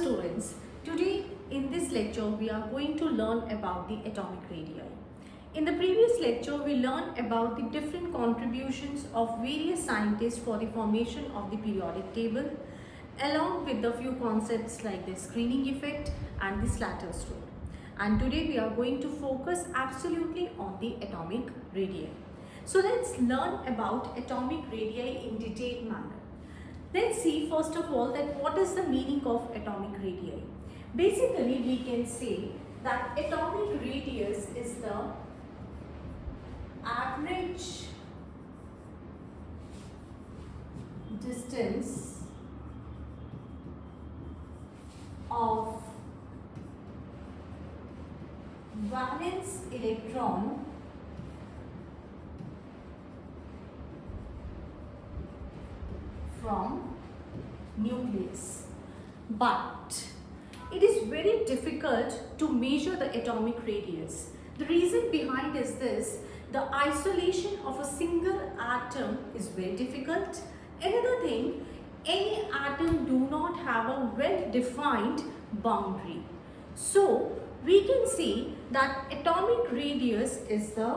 students, today in this lecture we are going to learn about the atomic radii. In the previous lecture we learned about the different contributions of various scientists for the formation of the periodic table, along with the few concepts like the screening effect and the Slatter's rule. And today we are going to focus absolutely on the atomic radii. So let's learn about atomic radii in detailed manner. Let's see first of all that what is the meaning of atomic radii. Basically we can say that atomic radius is the average distance of valence electron from nucleus. But it is very difficult to measure the atomic radius. The reason behind is this: the isolation of a single atom is very difficult. Another thing, any atom do not have a well-defined boundary. So we can see that atomic radius is the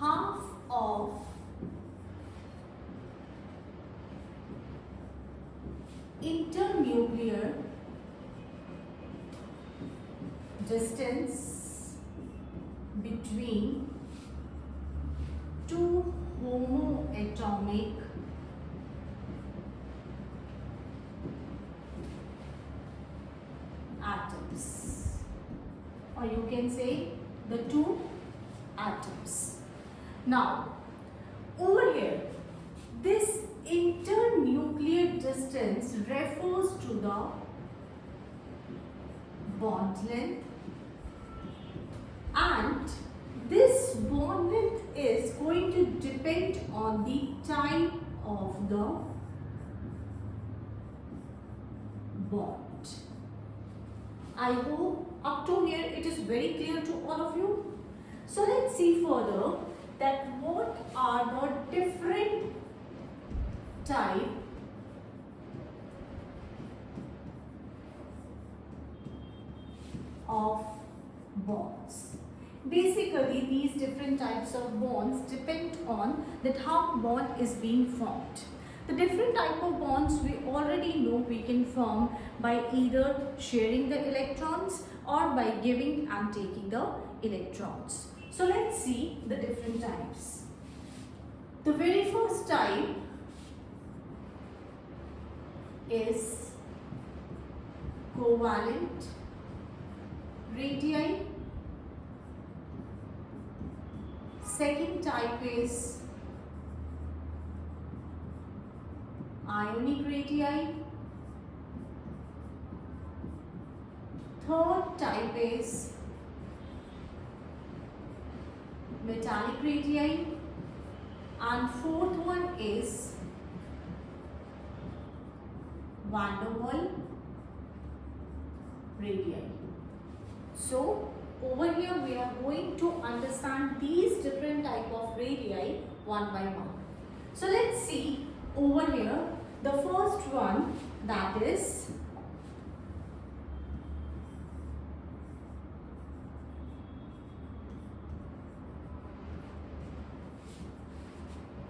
half of internuclear distance between two homoatomic atoms, or you can say the two atoms. Now, over here, this internuclear distance refers to the bond length, and this bond length is going to depend on the type of the bond. I hope up to here it is very clear to all of you. So let's see further that what are the different type of bonds. Basically these different types of bonds depend on that how bond is being formed. The different type of bonds we already know we can form by either sharing the electrons or by giving and taking the electrons. So let's see the different types. The very first type is covalent radii. Second type is Ionic Radii. Third type is metallic radii, and fourth one is vanderwaal radii. So over here we are going to understand these different type of radii one by one. So let's see over here the first one, that is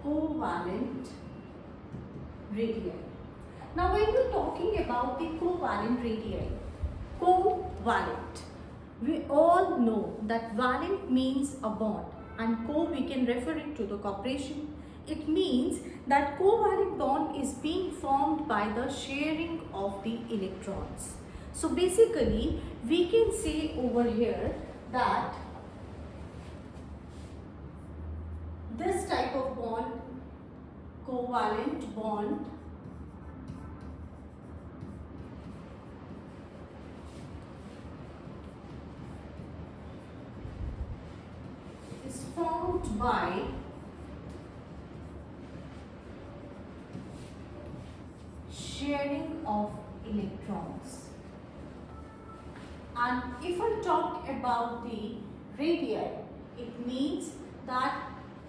covalent radii. Now when we are talking about the covalent radii, covalent, we all know that valent means a bond and co we can refer it to the cooperation. It means that covalent bond is being formed by the sharing of the electrons. So basically we can say over here that this type of bond, covalent bond, is formed by sharing of electrons. And if I talk about the radii, it means that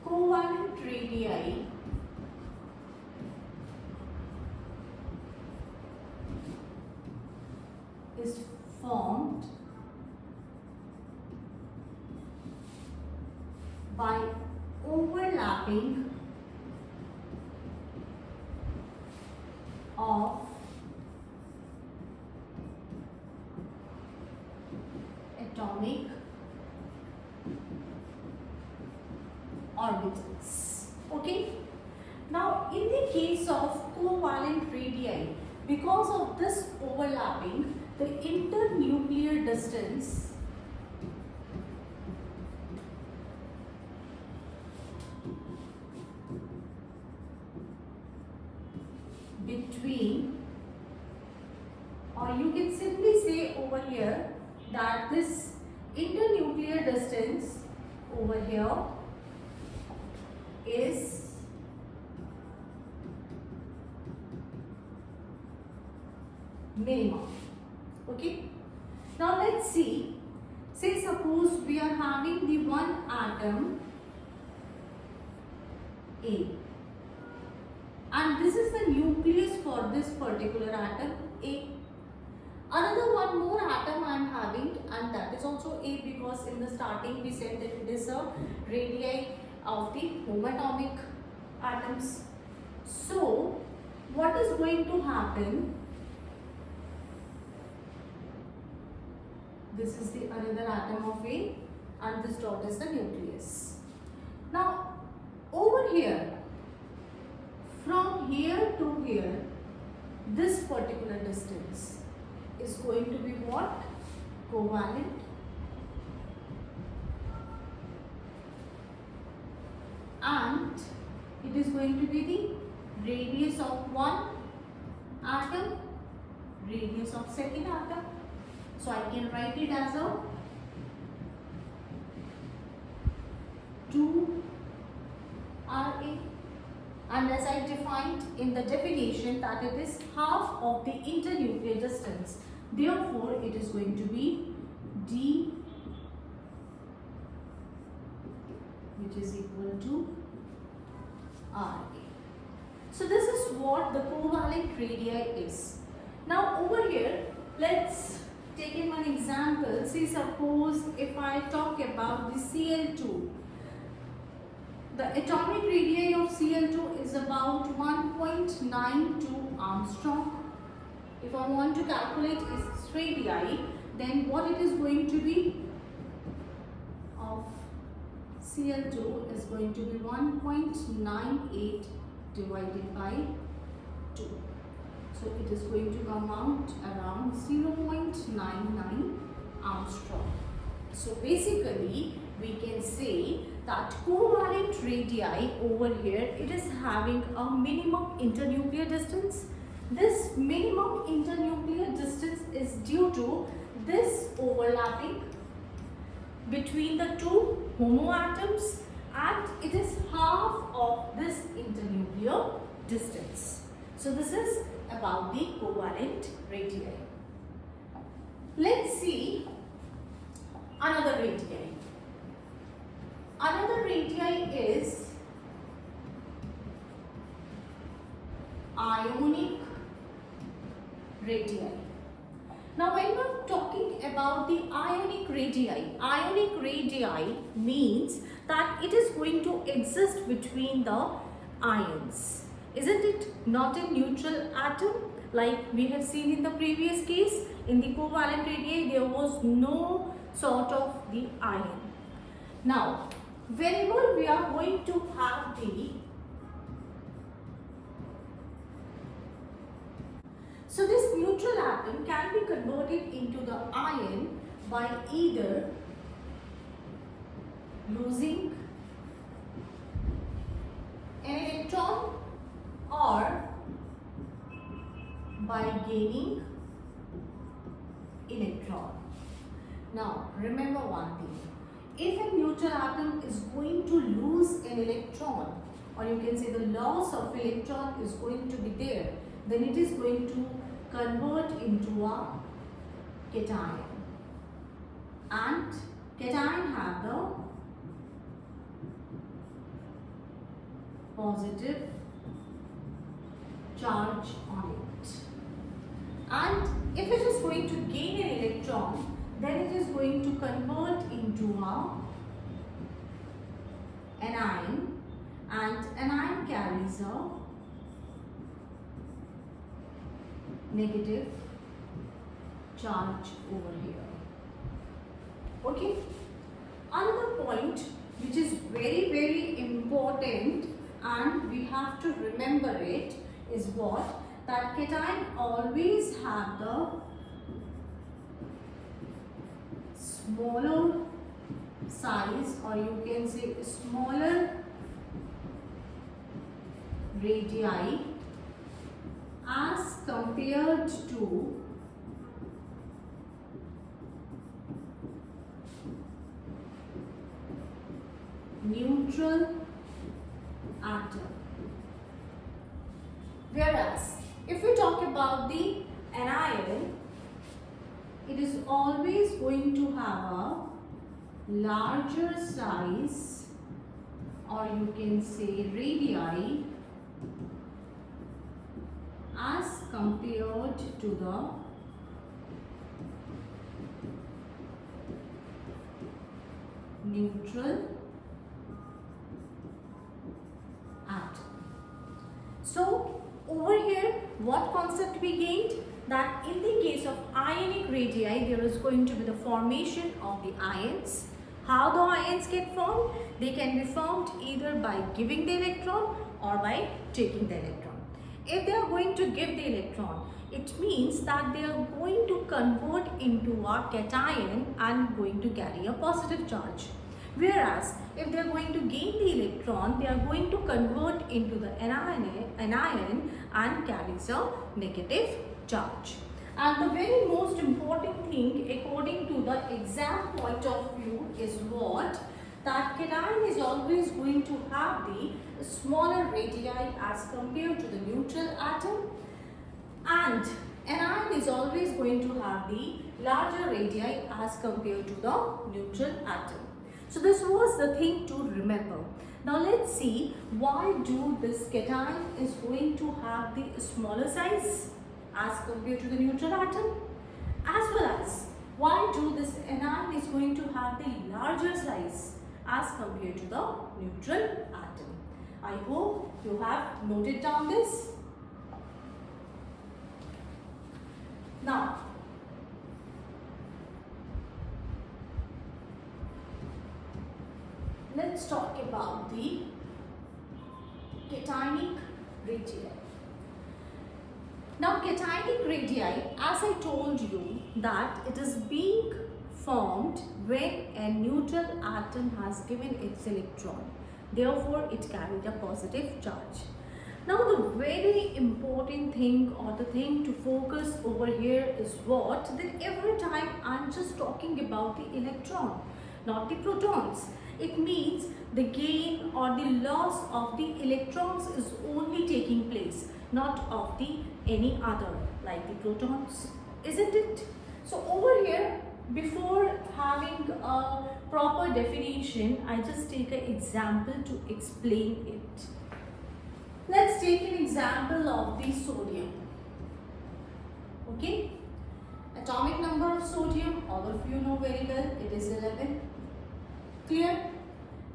covalent radii by overlapping of atomic orbitals. Okay. Now, in the case of covalent radii, because of this overlapping, the internuclear distance between, or you can simply say over here that this internuclear distance over here is minimum. Okay. Now let's see. Say suppose we are having the one atom A, and this is the nucleus for this particular atom A. Another one more atom I am having, and that is also A, because in the starting we said that it is a radii of the homatomic atoms. So what is going to happen? This is the another atom of A, and this dot is the nucleus. Now over here, from here to here, this particular distance is going to be what? Covalent. And it is going to be the radius of one atom, radius of second atom. So I can write it as a 2Ra, and as I defined in the definition that it is half of the internuclear distance, therefore it is going to be D, which is equal to Ra. So this is what the covalent radii is. Now over here, let's take in one example. See, suppose if I talk about the Cl2, the atomic radii of Cl2 is about 1.92 Armstrong. If I want to calculate its radii, then what it is going to be of Cl2 is going to be 1.98 divided by 2. So it is going to come out around 0.99 Armstrong. So basically we can say that covalent radii over here, it is having a minimum internuclear distance. This minimum internuclear distance is due to this overlapping between the two homoatoms, and it is half of this internuclear distance. So this is about the covalent radii. Let's see another radii. Another radii is Ionic Radii. Now when we are talking about the Ionic radii means that it is going to exist between the ions. Isn't it not a neutral atom like we have seen in the previous case? In the covalent radii there was no sort of the ion. Now whenever we are going to have the, so this neutral atom can be converted into the ion by either losing an electron or by gaining electron. Now remember one thing, if a neutral atom is going to lose an electron, or you can say the loss of electron is going to be there, then it is going to convert into a cation, and cation have the positive charge on it, and if it is going to gain an electron, then it is going to convert into a anion, and anion carries a negative charge over here. Okay. Another point which is very, very important and we have to remember it is what? That cation always have the smaller size, or you can say smaller radii as compared to neutral atom. Whereas if we talk about the anion, it is always going to have a larger size, or you can say radii, as compared to the neutral atom. So over here, what concept we gained? That in the case of ionic radii, there is going to be the formation of the ions. How the ions get formed? They can be formed either by giving the electron or by taking the electron. If they are going to give the electron, it means that they are going to convert into a cation and going to carry a positive charge. Whereas if they are going to gain the electron, they are going to convert into the anion and carries a negative charge. And the very most important thing according to the exam point of view is what? That cation is always going to have the smaller radii as compared to the neutral atom, and anion is always going to have the larger radii as compared to the neutral atom. So this was the thing to remember. Now let's see why do this cation is going to have the smaller size as compared to the neutral atom, as well as why do this anion is going to have the larger size as compared to the neutral atom. I hope you have noted down this. Now let's talk about the cationic radii. Now cationic radii, as I told you, that it is being formed when a neutral atom has given its electron. Therefore, it carried a positive charge. Now the very important thing or the thing to focus over here is what? That every time I am just talking about the electron, not the protons. It means the gain or the loss of the electrons is only taking place, not of the any other like the protons, isn't it? So over here, before having a proper definition, I just take an example to explain it. Let's take an example of the sodium. Okay, atomic number of sodium, all of you know very well, it is 11. Clear?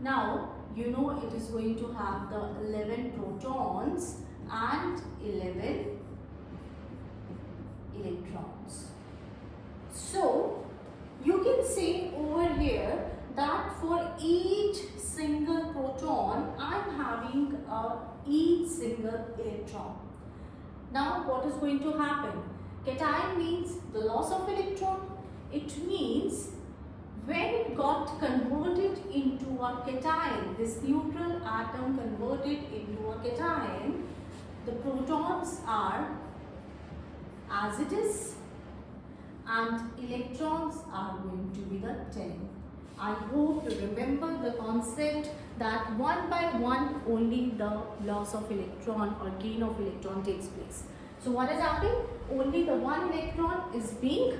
Now you know it is going to have the 11 protons and 11 electrons. So you can say over here that for each single proton I am having each single electron. Now what is going to happen? Cation means the loss of electron. It means when it got converted into a cation, this neutral atom converted into a cation, the protons are as it is and electrons are going to be the 10. I hope you remember the concept that one by one only the loss of electron or gain of electron takes place. So what is happening? Only the one electron is being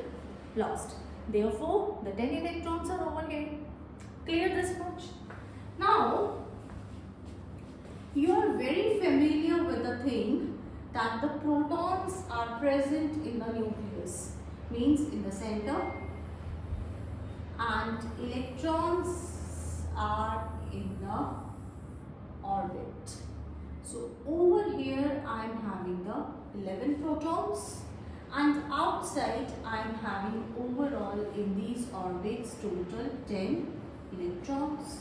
lost. Therefore, the 10 electrons are over here. Clear this much? Now, you are very familiar with the thing that the protons are present in the nucleus, means in the center, and electrons are in the orbit. So over here I am having the 11 protons, and outside I am having overall in these orbits total 10 electrons.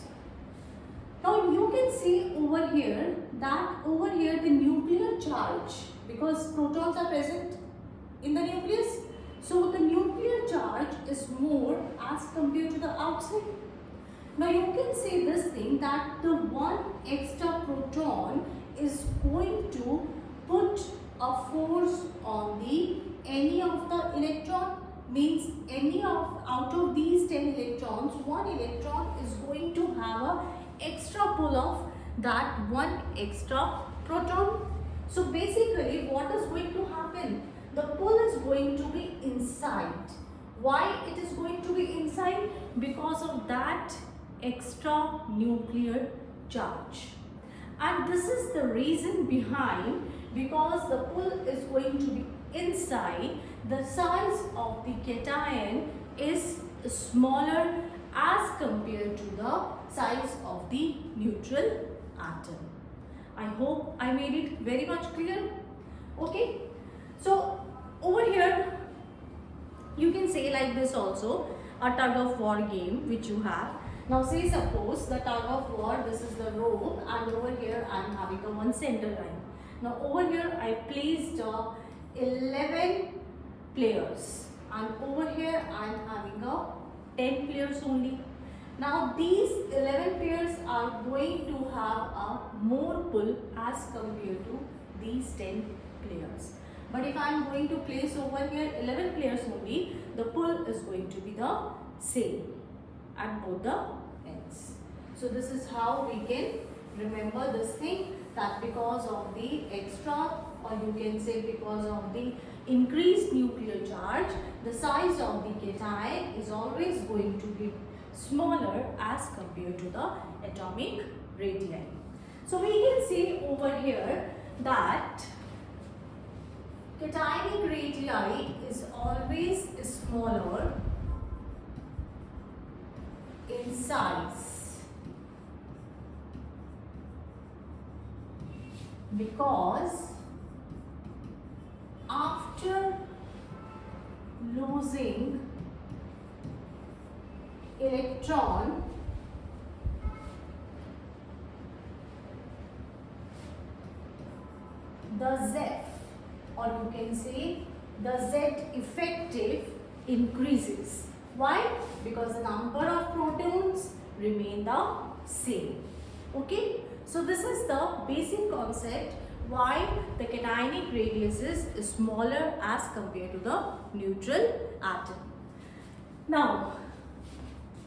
Now you can see over here that over here the nuclear charge, because protons are present in the nucleus, so the nuclear charge is more as compared to the outside. Now you can say this thing that the one extra proton is going to put a force on the any of the electron, means any of out of these 10 electrons, one electron is going to have a extra pull of that one extra proton. So basically what is going to happen? The pull is going to be inside. Why it is going to be inside? Because of that extra nuclear charge. And this is the reason behind, because the pull is going to be inside, the size of the cation is smaller as compared to the size of the neutral atom. I hope I made it very much clear. Okay, so over here you can say like this also, a tug of war game which you have. Now say suppose the tug of war, this is the rope, and over here I am having a one center line. Now over here I placed 11 players, and over here I am having 10 players only. Now these 11 players are going to have a more pull as compared to these 10 players. But if I am going to place over here 11 players only, the pull is going to be the same at both the ends. So this is how we can remember this thing, that because of the extra, or you can say because of the increased nuclear charge, the size of the cation is always going to be smaller as compared to the atomic radii. So we can see over here that cationic radii is always smaller in size, because after losing electron, the Z, or you can say the Z effective increases. Why? Because the number of protons remain the same. Okay, so this is the basic concept why the cationic radius is smaller as compared to the neutral atom. Now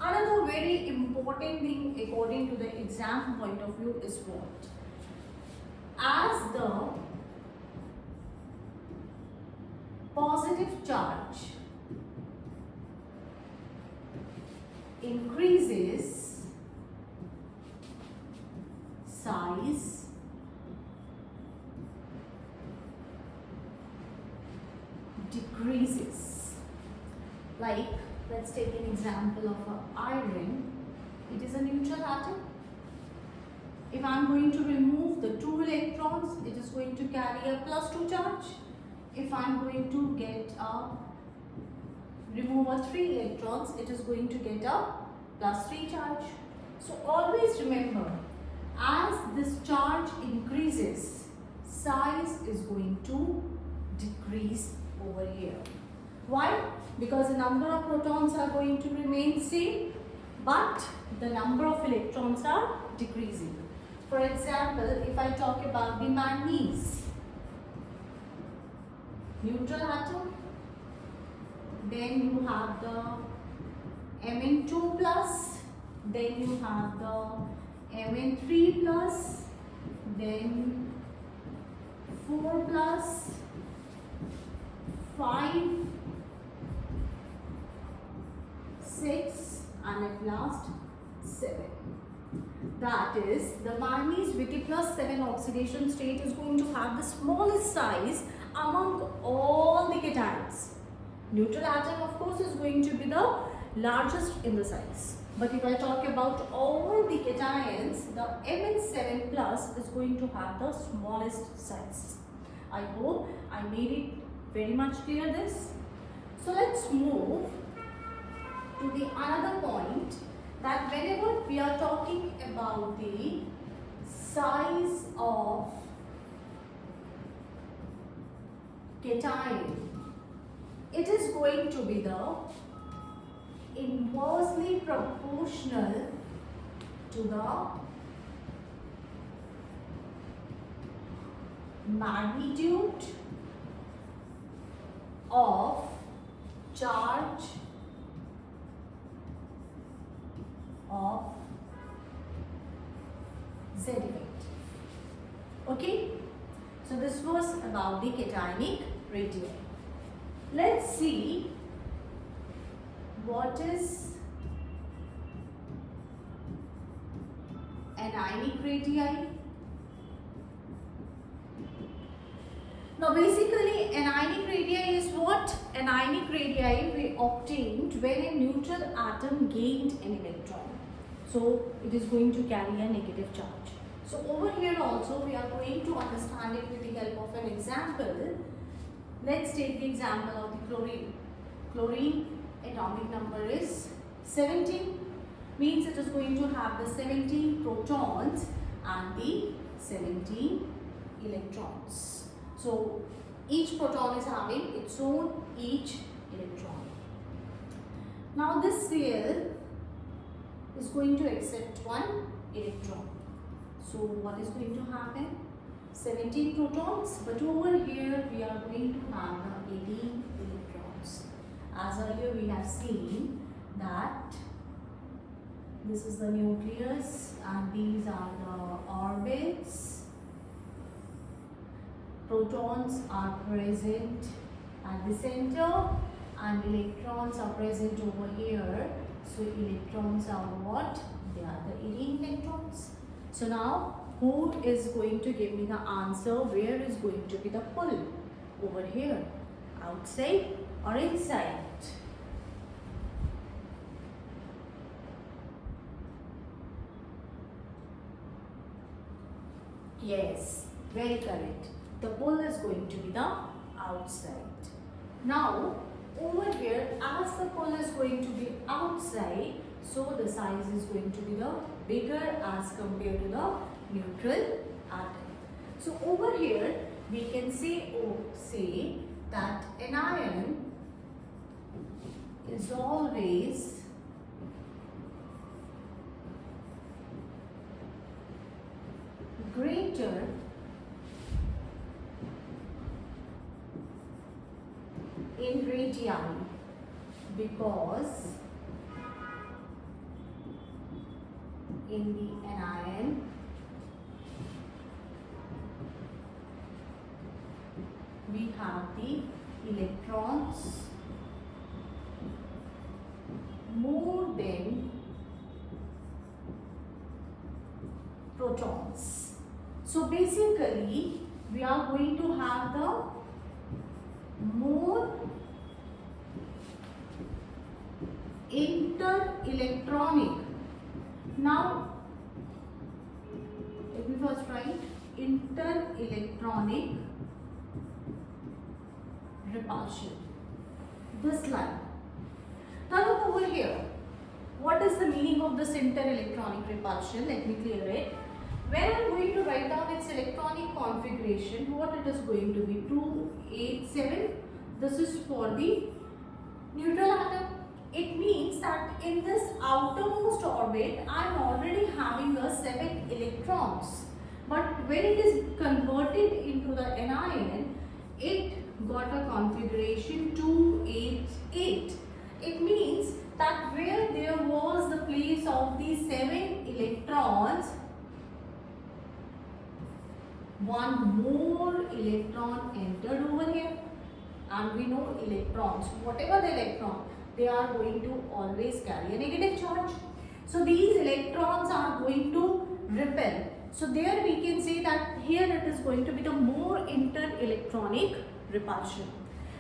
another very important thing according to the exam point of view is what? As the positive charge increases, size decreases. Like, let's take an example of iron. It is a neutral atom. If I am going to remove the 2 electrons, it is going to carry a +2 charge. If I am going to remove a 3 electrons, it is going to get a +3 charge. So always remember, as this charge increases, size is going to decrease over here. Why? Because the number of protons are going to remain same, but the number of electrons are decreasing. For example, if I talk about the manganese, neutral atom, then you have the Mn2 plus, then you have the Mn3 plus, then 4 plus, 5, 6 and at last 7. That is, the manganese with the +7 oxidation state is going to have the smallest size among all the cations. Neutral atom of course is going to be the largest in the size. But if I talk about all the cations, the Mn7 plus is going to have the smallest size. I hope I made it very much clear this. So let's move to the another point, that whenever we are talking about the size of cation, it is going to be the inversely proportional to the magnitude of charge of Z effect. Okay, so this was about the cationic radii. Let's see what is anionic radii. Now basically anionic radii is what? Anionic radii we obtained when a neutral atom gained an electron. So it is going to carry a negative charge. So over here also we are going to understand it with the help of an example. Let's take the example of the chlorine. Chlorine atomic number is 17, means it is going to have the 17 protons and the 17 electrons. So each proton is having its own each electron. Now this Cl is going to accept one electron. So what is going to happen? 17 protons, but over here we are going to have 18 electrons. As earlier we have seen that this is the nucleus and these are the orbits. Protons are present at the center and electrons are present over here. So electrons are what? They are the 18 electrons. So now who is going to give me the answer? Where is going to be the pull? Over here, outside or inside? Yes, very correct. The pull is going to be the outside. Now over here, as the pull is going to be outside, so the size is going to be the bigger as compared to the neutral atom. So over here we can say that an ion is always greater in radii because in the anion we have the electrons more than protons. So basically we are going to have the more inter-electronic. Now let me first write inter-electronic repulsion. This line. Now look over here. What is the meaning of this inter-electronic repulsion? Let me clear it. When I am going to write down its electronic configuration, what it is going to be? 287. This is for the neutral atom. It means that in this outermost orbit, I am already having a 7 electrons. But when it is converted into the anion, it got a configuration 288. It means that where there was the place of the 7 electrons, one more electron entered over here. And we know electrons, whatever the electron, they are going to always carry a negative charge. So these electrons are going to repel. So there we can say that here it is going to be the more inter-electronic repulsion.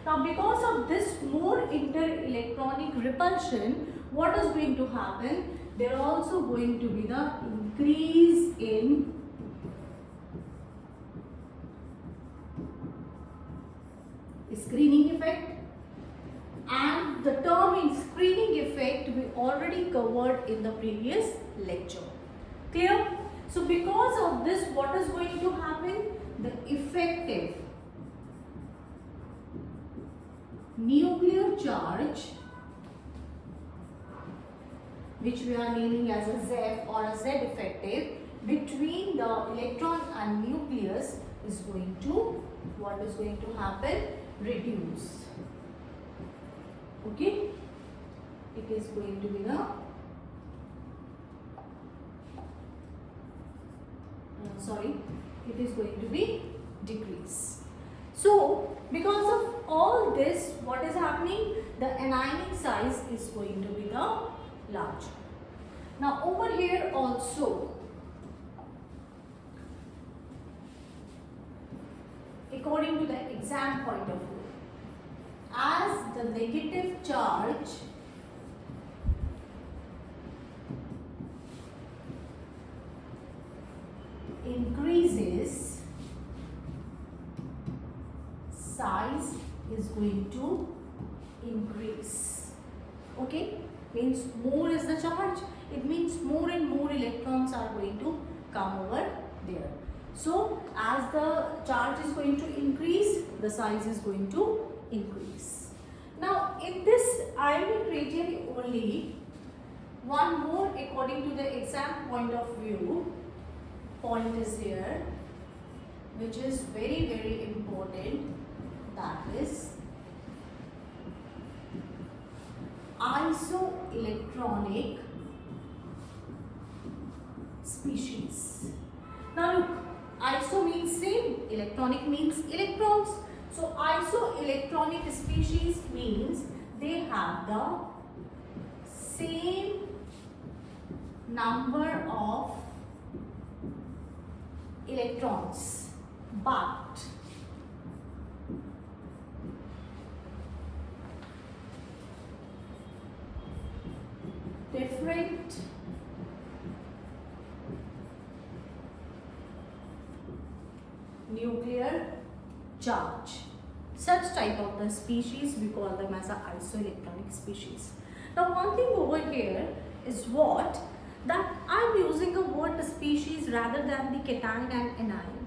Now because of this more inter-electronic repulsion, what is going to happen? there are also going to be the increase in screening effect, and the term in screening effect we already covered in the previous lecture. Clear? So because of this, what is going to happen? The effective nuclear charge, which we are naming as a Z or a Z effective, between the electron and nucleus is going to, what is going to happen? Reduce. Okay? It is going to be the it is going to be decrease. So because of all this, what is happening? The anionic size is going to be the larger. Now over here also, according to the exam point of view, as the negative charge increases, size is going to increase. Okay, means more is the charge, it means more and more electrons are going to come over there. So as the charge is going to increase, the size is going to increase. Now in this Ionic Radii only, one more according to the exam point of view point is here, which is very, very important, that is isoelectronic species. Now look, iso means same, electronic means electrons. So isoelectronic species means they have the same number of electrons, but different nuclear charge. Such type of the species we call them as a isoelectronic species. Now one thing over here is what? That I am using a word species rather than the cation and anion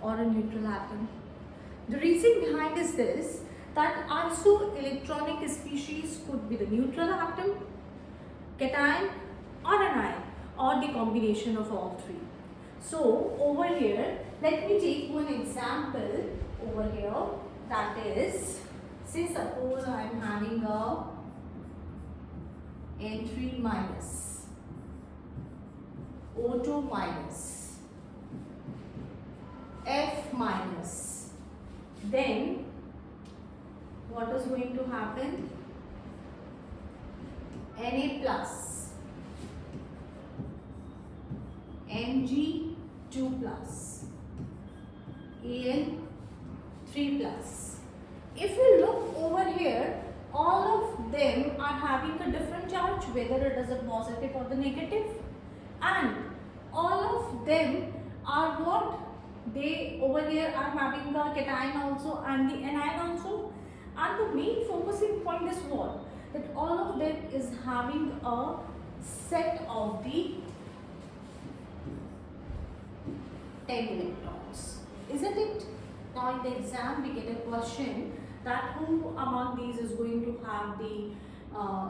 or a neutral atom. The reason behind is this, that isoelectronic species could be the neutral atom, cation or anion, or the combination of all three. So over here, let me take one example over here, that is, say suppose I am having a N3 minus, O2 minus, F minus, then what is going to happen? Na plus, Mg2 plus, Al3 plus. If you look over here, all of them are having a different charge, whether it is a positive or the negative, and all of them are what? They over here are having a cation also and the anion also, and the main focusing point is what? That all of them is having a set of the 10 electrons, isn't it? Now in the exam we get a question that who among these is going to have the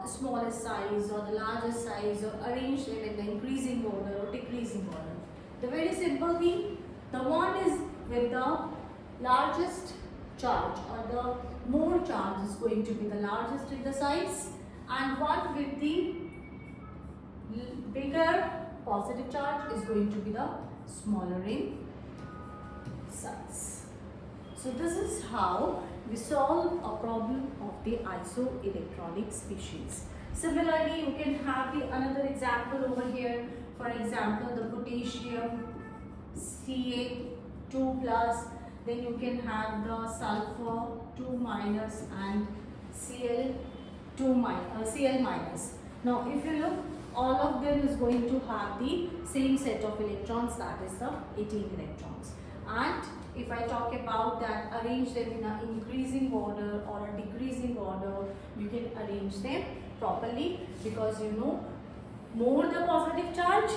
smallest size or the largest size, or arrange them in the increasing order or decreasing order. The very simple thing, the one is with the largest charge or the more charge is going to be the largest in the size, and one with the bigger positive charge is going to be the smaller in size. So this is how we solve a problem of the isoelectronic species. Similarly, you can have the another example over here. For example, the potassium Ca2 plus, then you can have the sulfur 2 minus and Cl minus. Now if you look, all of them is going to have the same set of electrons, that is the 18 electrons. And if I talk about that, arrange them in an increasing order or a decreasing order, you can arrange them properly, because you know, more the positive charge,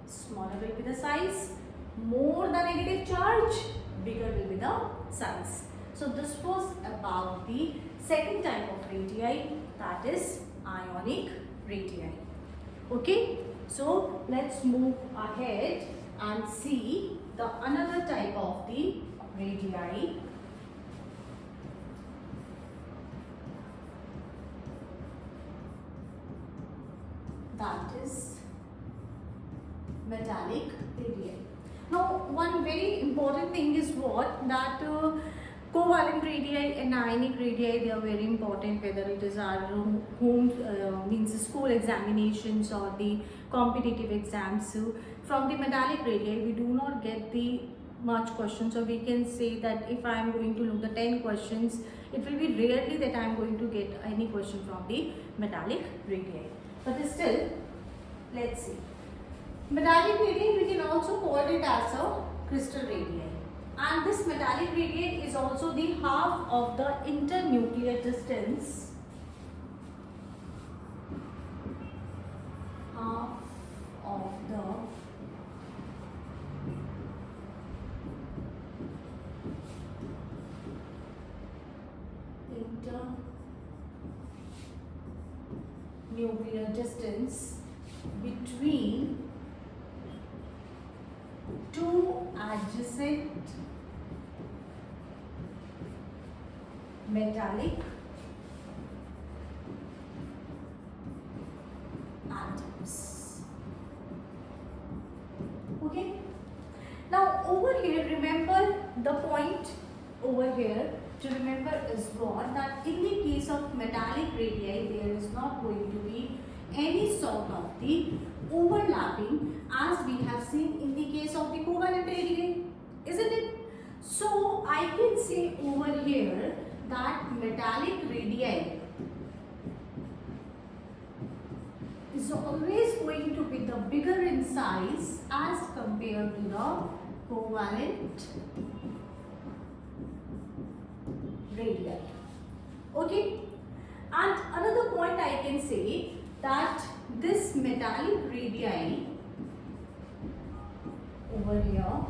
smaller will be the size, more the negative charge, bigger will be the size. So this was about the second type of radii, that is ionic radii. Okay, so let's move ahead and see the another type of the radii. That is metallic radii. Now, one very important thing is what, that covalent radii and ionic radii, they are very important, whether it is our home means school examinations or the competitive exams. So from the metallic radii, we do not get the much questions, so we can say that if I am going to look the 10 questions, it will be rarely that I am going to get any question from the metallic radii. But still, let's see. Metallic radii, we can also call it as a crystal radii. And this metallic radii is also the half of the internuclear distance. Half of the internuclear distance between two adjacent metallic atoms. Okay. Now over here, remember the point over here to remember is what, that in the case of metallic radii, there is not going to be any sort of the overlapping as we have seen in the case of the covalent radii, isn't it? So I can say over here that metallic radii is always going to be the bigger in size as compared to the covalent radii. Okay, and another point I can say that this metallic radii over here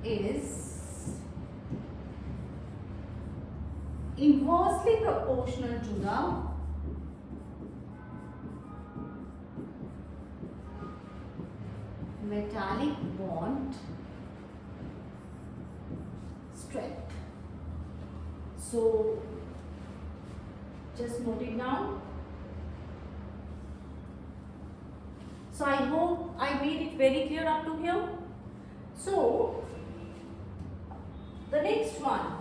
is inversely proportional to the metallic bond strength. So just note it down. So I hope I made it very clear up to here. So the next one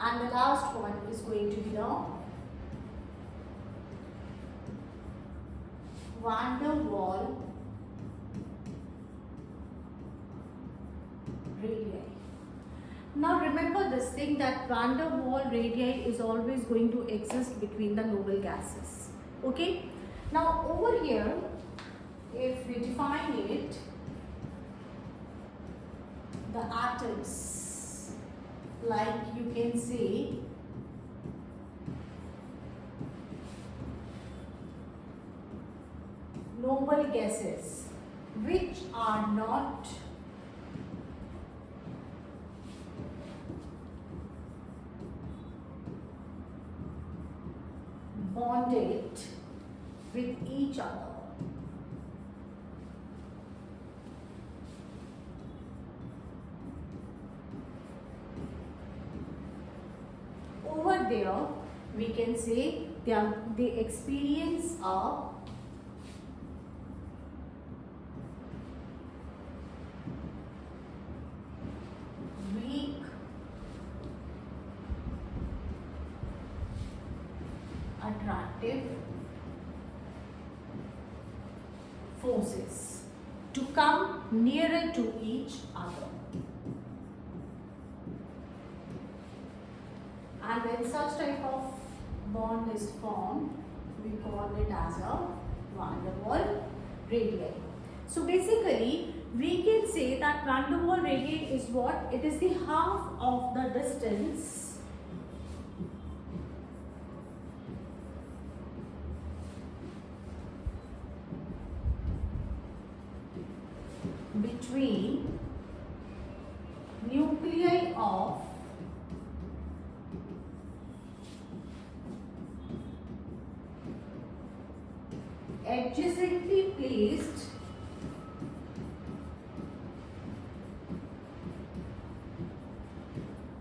and the last one is going to be the vanderwaal radii. Now remember this thing, that vanderwaal radii is always going to exist between the noble gases. Okay, now over here, if we define it, the atoms, like you can say noble gases which are not bonded with each other. Over there, we can say they experience a weak attractive forces to come nearer to each other. And when such type of bond is formed, we call it as a vanderwaal radii. So basically we can say that vanderwaal radii is what? It is the half of the distance between nuclei of adjacently placed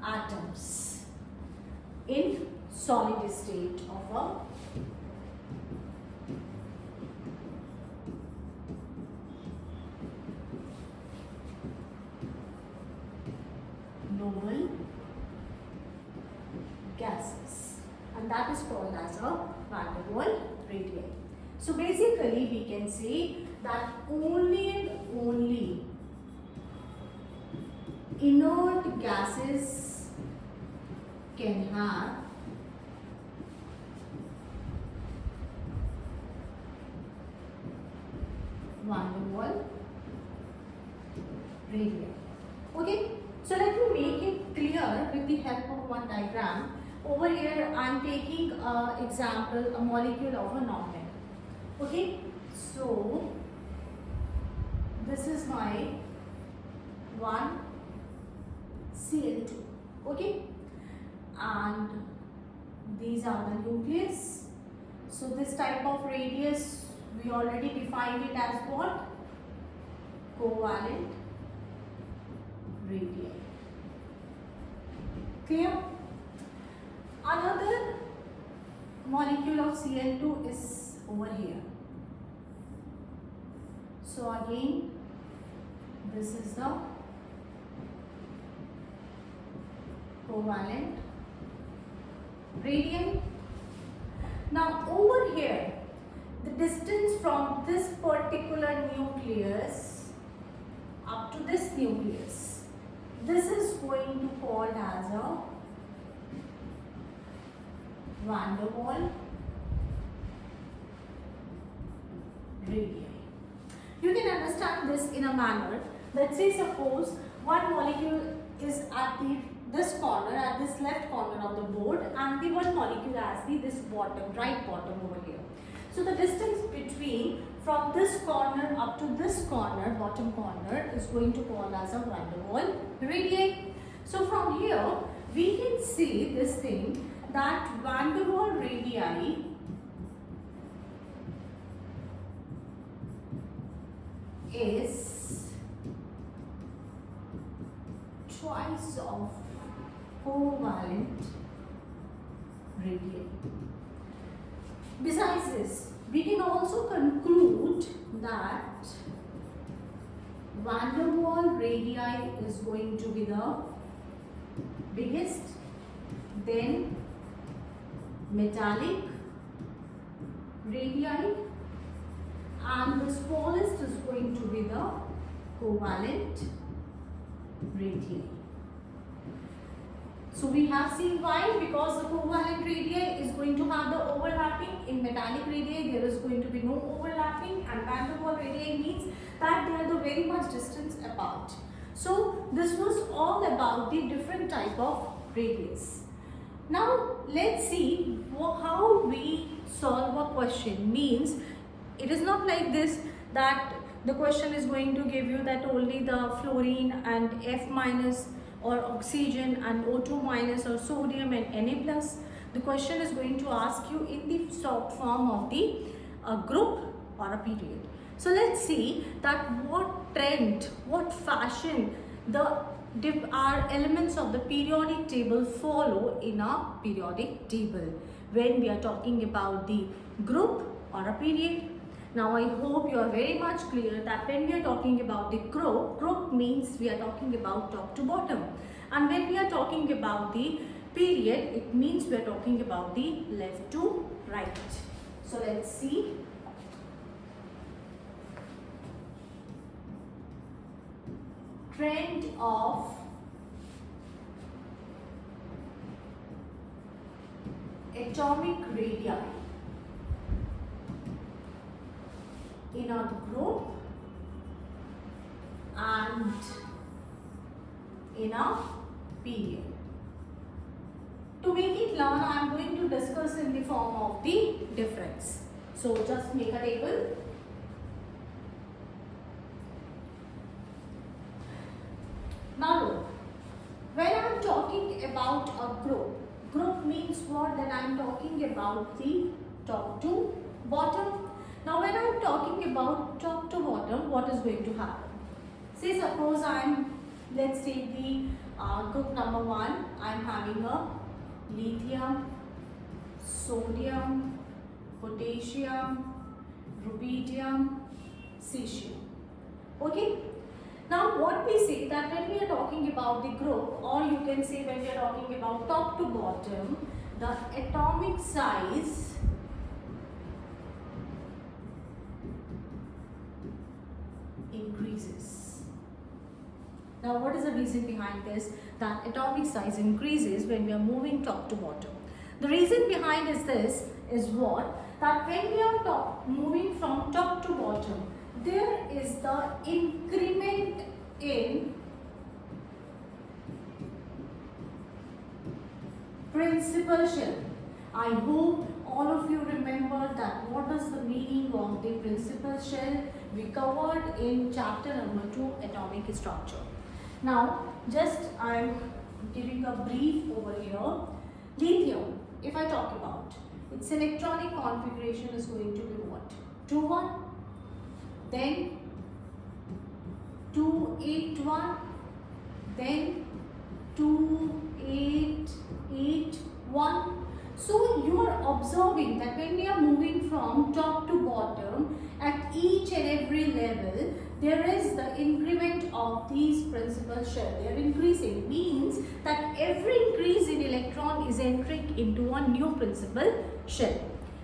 atoms in solid state of a noble gases, and that is called as a vanderwaal radii. So basically we can say that only and only inert gases can have vanderwaal radii. Okay, so let me make it clear with the help of one diagram. Over here I am taking an example, a molecule of a non-metal. Okay, so this is my 1Cl2. Okay, and these are the nucleus. So this type of radius we already defined it as what? Covalent radii. Clear? Another molecule of Cl2 is over here. So again, this is the covalent radii. Now over here, the distance from this particular nucleus up to this nucleus, this is going to call as a vanderwaal radii. You can understand this in a manner that, say suppose one molecule is at this corner, at this left corner of the board, and the one molecule has this bottom, right bottom over here. So the distance between from this corner up to this corner, bottom corner, is going to call as a vanderwaal radii. So from here we can see this thing, that vanderwaal radii is twice of covalent radii. Besides this, we can also conclude that vanderwaal radii is going to be the biggest, then metallic radii, and the smallest is going to be the covalent radii. So we have seen why, because the covalent radii is going to have the overlapping. In metallic radii there is going to be no overlapping, and vanderwaal radii means that they are the very much distance apart. So this was all about the different type of radius. Now let's see how we solve a question. Means it is not like this, that the question is going to give you that only the fluorine and F minus, or oxygen and O2 minus, or sodium and Na plus. The question is going to ask you in the short form of the group or a period. So let's see that what trend, what fashion our elements of the periodic table follow in a periodic table when we are talking about the group or a period. Now I hope you are very much clear that when we are talking about the group means we are talking about top to bottom, and when we are talking about the period, it means we are talking about the left to right. So let's see. Trend of atomic radii in a group and in a period. To make it learn, I am going to discuss in the form of the difference. So just make a table. Now look, when I am talking about a group means what? That I am talking about the top to bottom. Now when I am talking about top to bottom, what is going to happen? Say suppose let's take the group number 1. I am having a lithium, sodium, potassium, rubidium, cesium. Okay. Now what we say that when we are talking about the group, or you can say when we are talking about top to bottom, the atomic size increases. Now what is the reason behind this? That atomic size increases when we are moving top to bottom. The reason behind this is what? That when we are moving from top to bottom, there is the increment in principal shell. I hope all of you remember that what is the meaning of the principal shell. We covered in chapter number 2, atomic structure. Now just I am giving a brief over here. Lithium, if I talk about, its electronic configuration is going to be what? 2-1, then 2-8-1, then 2-8-8-1. So you are observing that when we are moving from top to bottom, at each and every level, there is the increment of these principal shell. They are increasing, means that every increase in electron is entering into a new principal shell.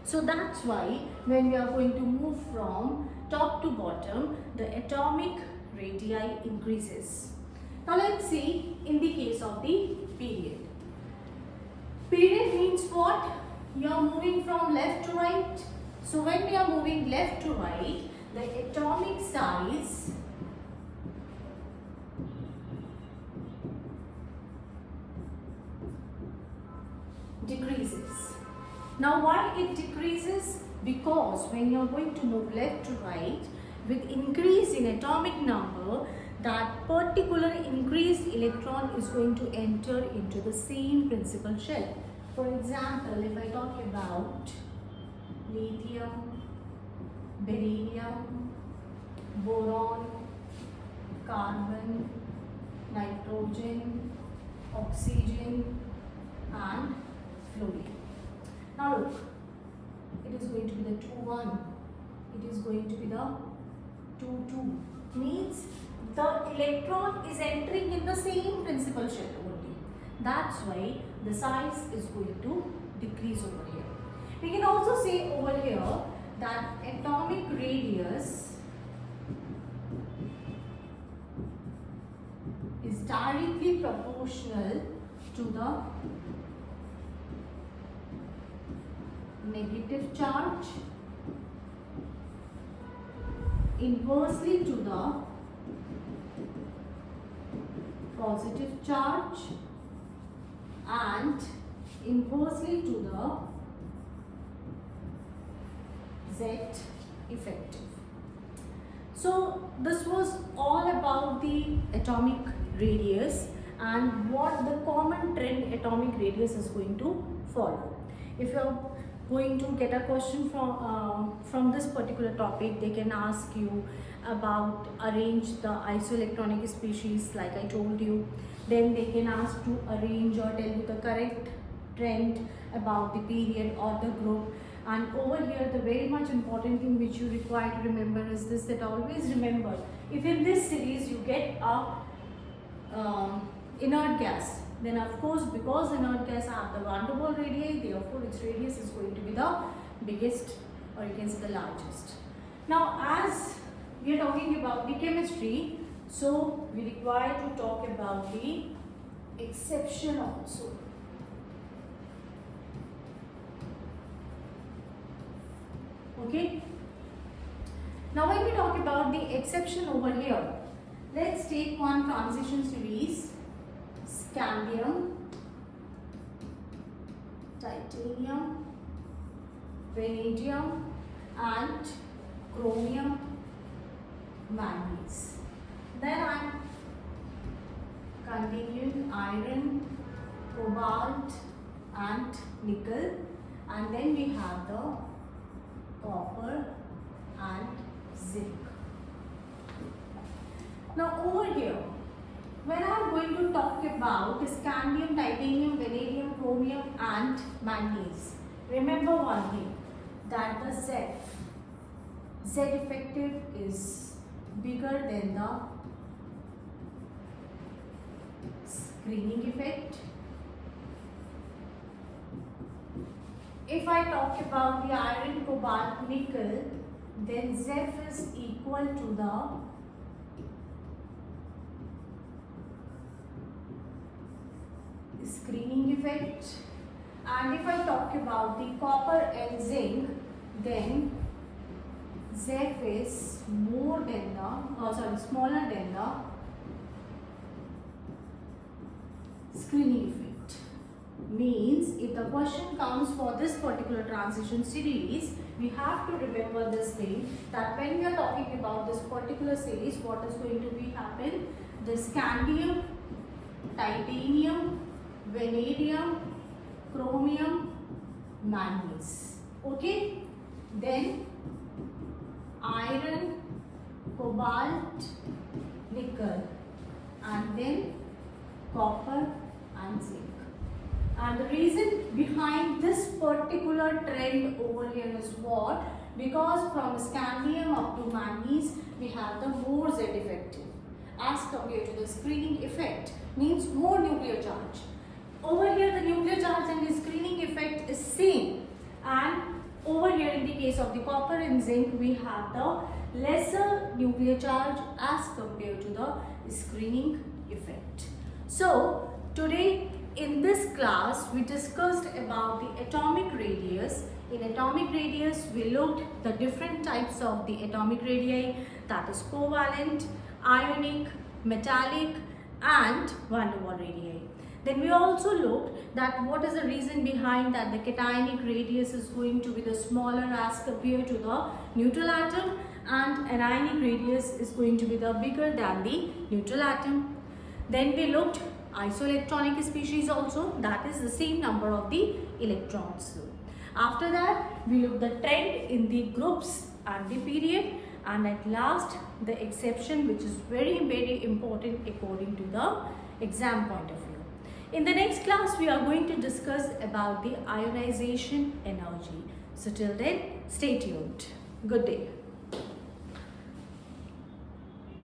So that's why when we are going to move from top to bottom, the atomic radii increases. Now let's see in the case of the period. Period means what? You are moving from left to right. So when we are moving left to right, the atomic size decreases. Now why it decreases? Because when you are going to move left to right, with increase in atomic number, that particular increased electron is going to enter into the same principal shell. For example, if I talk about lithium, beryllium, boron, carbon, nitrogen, oxygen and fluorine. Now look, it is going to be the 2-1, it is going to be the 2-2, means the electron is entering in the same principal shell only. That's why the size is going to decrease over here. We can also say over here that atomic radius is directly proportional to the negative charge, inversely to the positive charge, and inversely to the Z effective. So this was all about the atomic radius and what the common trend atomic radius is going to follow. If you are going to get a question from this particular topic, they can ask you about arrange the isoelectronic species like I told you. Then they can ask to arrange or tell you the correct trend about the period or the group. And over here, the very much important thing which you require to remember is this, that always remember, if in this series you get a inert gas, then of course because inert gas have the vanderwaal radii, therefore its radius is going to be the biggest, or you can say the largest. Now as we are talking about the chemistry, so we require to talk about the exception also. Okay. Now when we talk about the exception over here, let's take one transition series, scandium, titanium, vanadium and chromium, manganese. Then I am continuing iron, cobalt and nickel, and then we have the copper and zinc. Now over here, when I am going to talk about scandium, titanium, vanadium, chromium and manganese, remember one thing, that the Z effective is bigger than the screening effect. If I talk about the iron, cobalt, nickel, then Z is equal to the screening effect. And if I talk about the copper and zinc, then Z is more than the, smaller than the screening effect. Means if the question comes for this particular transition series, we have to remember this thing, that when we are talking about this particular series, what is going to be happen? The scandium, titanium, vanadium, chromium, manganese. Okay. Then iron, cobalt, nickel, and then copper and zinc. And the reason behind this particular trend over here is what? Because from scandium up to manganese, we have the more Z effective as compared to the screening effect, means more nuclear charge. Over here the nuclear charge and the screening effect is same, and over here in the case of the copper and zinc, we have the lesser nuclear charge as compared to the screening effect. So today in this class we discussed about the atomic radius. In atomic radius we looked the different types of the atomic radii, that is covalent, ionic, metallic and vanderwaal radii. Then we also looked that what is the reason behind that the cationic radius is going to be the smaller as compared to the neutral atom, and anionic radius is going to be the bigger than the neutral atom. Then we looked isoelectronic species also, that is the same number of the electrons. After that we looked the trend in the groups and the period, and at last the exception, which is very important according to the exam point of view. In the next class we are going to discuss about the ionization energy. So till then, stay tuned. Good day.